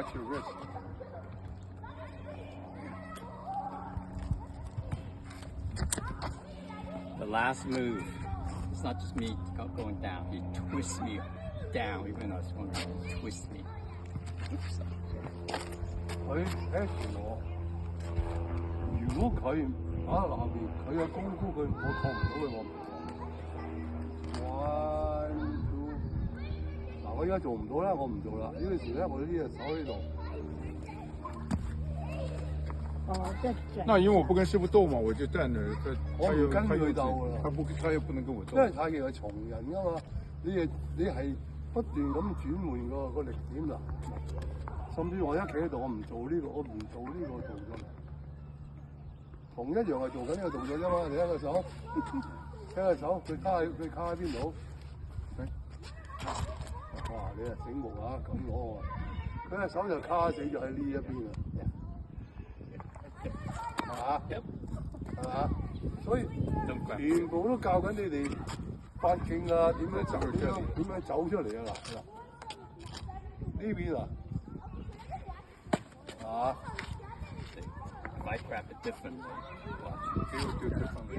Watch your wrist. The last move. It's not just me going down. He twists me down, even though I was going down. He twists me. 佢 catch 我，如果佢打到下邊，佢嘅功夫我抗唔到佢，我唔抗。One two， 嗱我而家做唔到啦，我唔做啦。呢個時咧，我呢隻手喺度。哦，再转。那因为我不跟师傅斗嘛，我就站着，我唔跟佢鬥㗎啦。他又不能跟我斗。因為太極係從人㗎嘛，你係不斷咁轉換個力點啦。甚至我一企喺度，我唔做呢個動作，同一樣係做緊呢個動作啫嘛。你睇個手，睇個手，佢卡喺邊度？哇！你係醒目啊，咁攞喎，佢隻手就卡死咗喺呢一邊啊，係嘛？所以全部都教緊你哋發勁啊，點樣走出嚟啊嗱，呢邊啊。If I grab it differently, watch. He will do it differently.